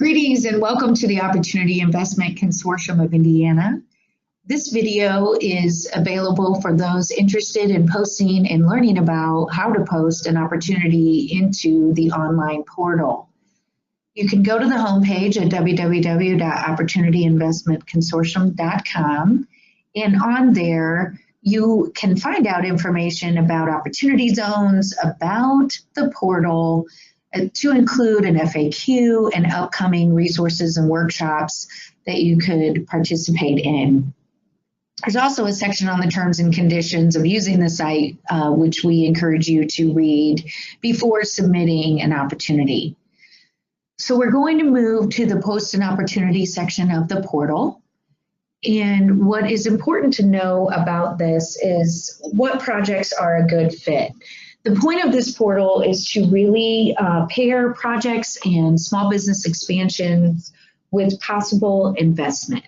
Greetings and welcome to the Opportunity Investment Consortium of Indiana. This video is available for those interested in posting and learning about how to post an opportunity into the online portal. You can go to the homepage at www.opportunityinvestmentconsortium.com, and on there you can find out information about opportunity zones, about the portal, to include an FAQ and upcoming resources and workshops that you could participate in. There's also a section on the terms and conditions of using the site, which we encourage you to read before submitting an opportunity. So we're going to move to the post an opportunity section of the portal. And what is important to know about this is what projects are a good fit. The point of this portal is to really pair projects and small business expansions with possible investment.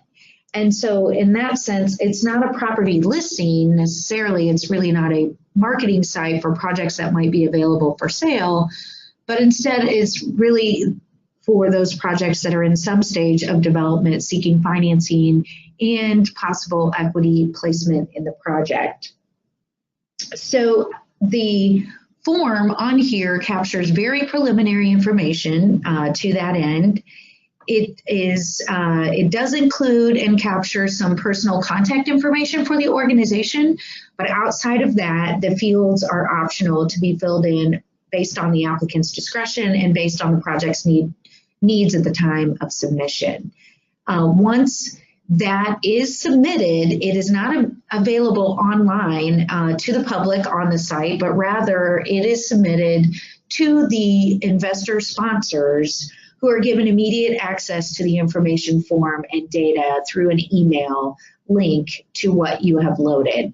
And so in that sense, it's not a property listing necessarily. It's really not a marketing site for projects that might be available for sale, but instead it's really for those projects that are in some stage of development, seeking financing and possible equity placement in the project. So the form on here captures very preliminary information to that end. It does include and capture some personal contact information for the organization, but outside of that, the fields are optional to be filled in based on the applicant's discretion and based on the project's needs at the time of submission. Once that is submitted, it is not available online to the public on the site, but rather it is submitted to the investor sponsors who are given immediate access to the information form and data through an email link to what you have loaded.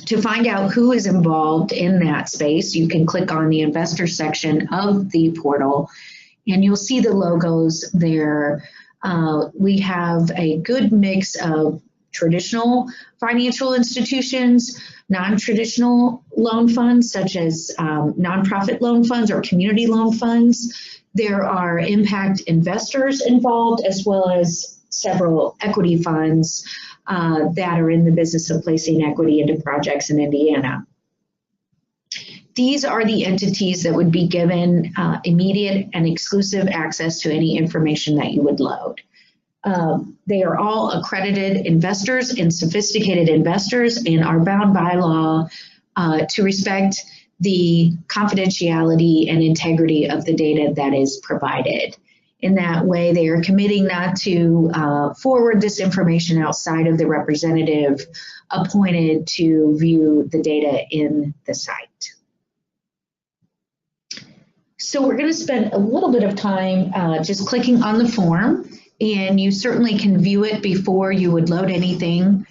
To find out who is involved in that space, you can click on the investor section of the portal and you'll see the logos there. We have a good mix of traditional financial institutions, non-traditional loan funds such as nonprofit loan funds or community loan funds. There are impact investors involved, as well as several equity funds that are in the business of placing equity into projects in Indiana. These are the entities that would be given immediate and exclusive access to any information that you would load. They are all accredited investors and sophisticated investors and are bound by law to respect the confidentiality and integrity of the data that is provided. In that way, they are committing not to forward this information outside of the representative appointed to view the data in the site. So we're going to spend a little bit of time just clicking on the form, and you certainly can view it before you would load anything.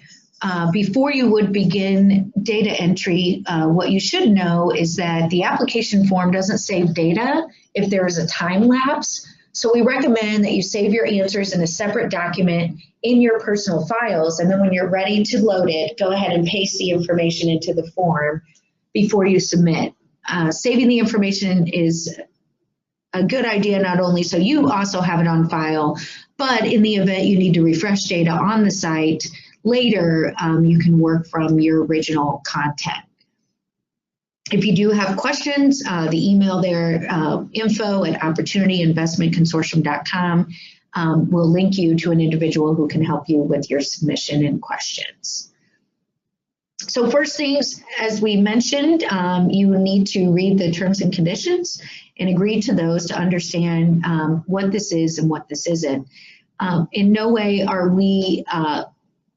Before you would begin data entry, what you should know is that the application form doesn't save data if there is a time lapse. So we recommend that you save your answers in a separate document in your personal files, and then when you're ready to load it, go ahead and paste the information into the form before you submit. Saving the information is a good idea, not only so you also have it on file, but in the event you need to refresh data on the site later, you can work from your original content. If you do have questions, the email there, info@opportunityinvestmentconsortium.com, will link you to an individual who can help you with your submission and questions. So first things, as we mentioned, you need to read the terms and conditions and agree to those to understand what this is and what this isn't. In no way are we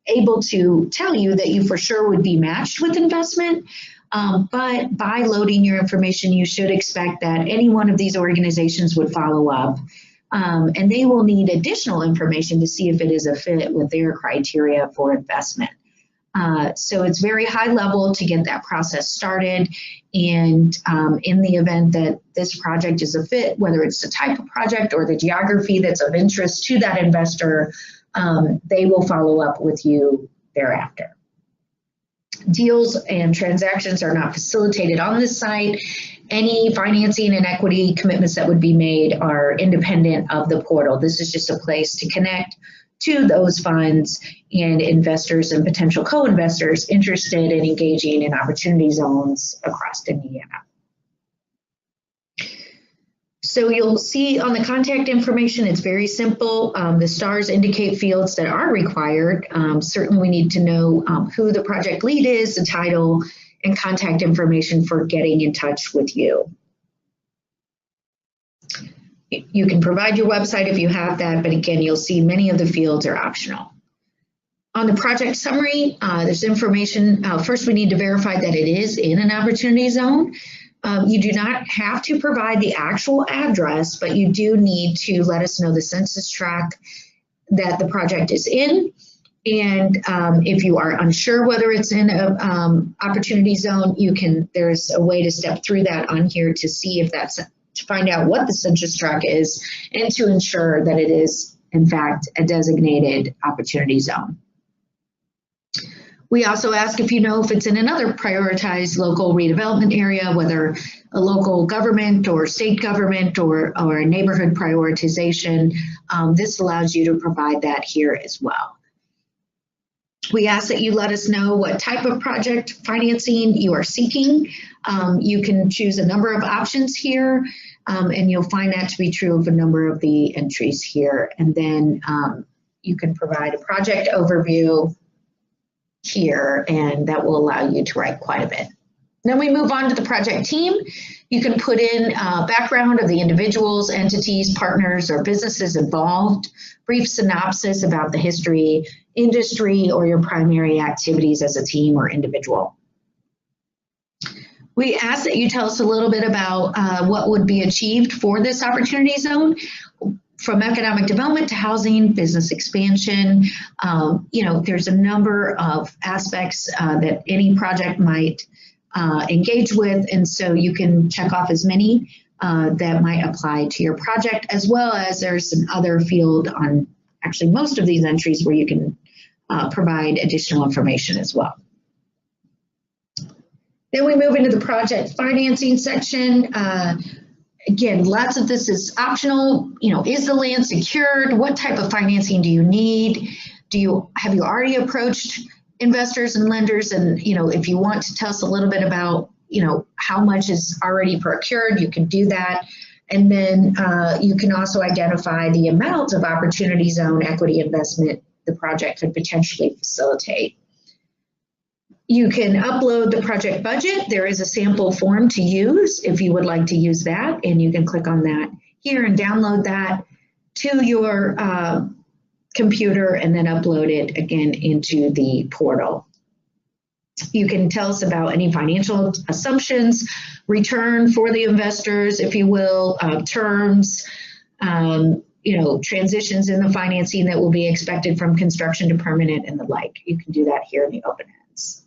able to tell you that you for sure would be matched with investment, but by loading your information, you should expect that any one of these organizations would follow up, and they will need additional information to see if it is a fit with their criteria for investment. So it's very high level to get that process started, and in the event that this project is a fit, whether it's the type of project or the geography that's of interest to that investor, they will follow up with you thereafter. Deals and transactions are not facilitated on this site, Any financing and equity commitments that would be made are independent of the portal. This is just a place to connect to those funds and investors and potential co-investors interested in engaging in opportunity zones across Indiana. So you'll see on the contact information, it's very simple. The stars indicate fields that are required. Certainly we need to know who the project lead is, the title, and contact information for getting in touch with you. You can provide your website if you have that, but again, you'll see many of the fields are optional. On the project summary, there's information. First, we need to verify that it is in an opportunity zone. You do not have to provide the actual address, but you do need to let us know the census tract that the project is in. And if you are unsure whether it's in an opportunity zone, there's a way to step through that on here to see if that's, to find out what the census tract is and to ensure that it is, in fact, a designated opportunity zone. We also ask if you know if it's in another prioritized local redevelopment area, whether a local government or state government or a neighborhood prioritization. This allows you to provide that here as well. We ask that you let us know what type of project financing you are seeking. You can choose a number of options here, and you'll find that to be true of a number of the entries here. And then you can provide a project overview here, and that will allow you to write quite a bit. Then we move on to the project team. You can put in background of the individuals, entities, partners, or businesses involved, brief synopsis about the history, industry, or your primary activities as a team or individual. We ask that you tell us a little bit about what would be achieved for this opportunity zone, from economic development to housing, business expansion. There's a number of aspects that any project might engage with, and so you can check off as many that might apply to your project, as well as there's another field on actually most of these entries where you can provide additional information as well. Then we move into the project financing section. Again, lots of this is optional. Is the land secured? What type of financing do you need? Have you already approached investors and lenders? And if you want to tell us a little bit about how much is already procured, you can do that. And then you can also identify the amount of opportunity zone equity investment the project could potentially facilitate. You can upload the project budget. There is a sample form to use if you would like to use that, and you can click on that here and download that to your computer and then upload it again into the portal. You can tell us about any financial assumptions, return for the investors, if you will, terms, transitions in the financing that will be expected from construction to permanent and the like. You can do that here in the open ends.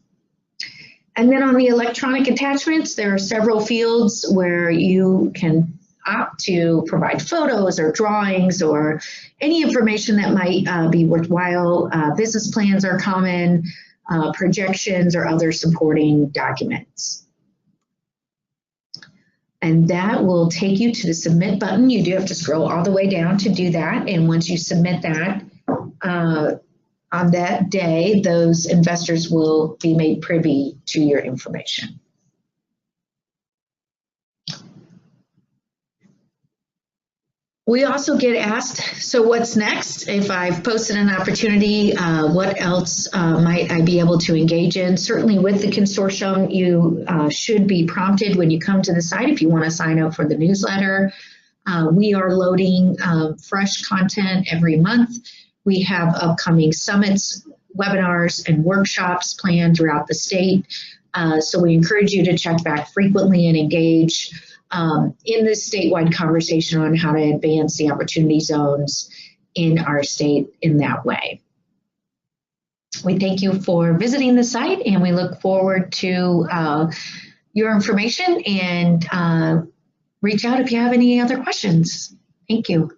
And then on the electronic attachments, there are several fields where you can opt to provide photos or drawings or any information that might be worthwhile. Business plans are common, projections or other supporting documents. And that will take you to the submit button. You do have to scroll all the way down to do that. And once you submit that, on that day, those investors will be made privy to your information. We also get asked, so what's next? If I've posted an opportunity, what else might I be able to engage in? Certainly with the consortium, you should be prompted when you come to the site if you want to sign up for the newsletter. We are loading fresh content every month. We have upcoming summits, webinars, and workshops planned throughout the state. So we encourage you to check back frequently and engage in this statewide conversation on how to advance the opportunity zones in our state in that way. We thank you for visiting the site, and we look forward to your information, and reach out if you have any other questions. Thank you.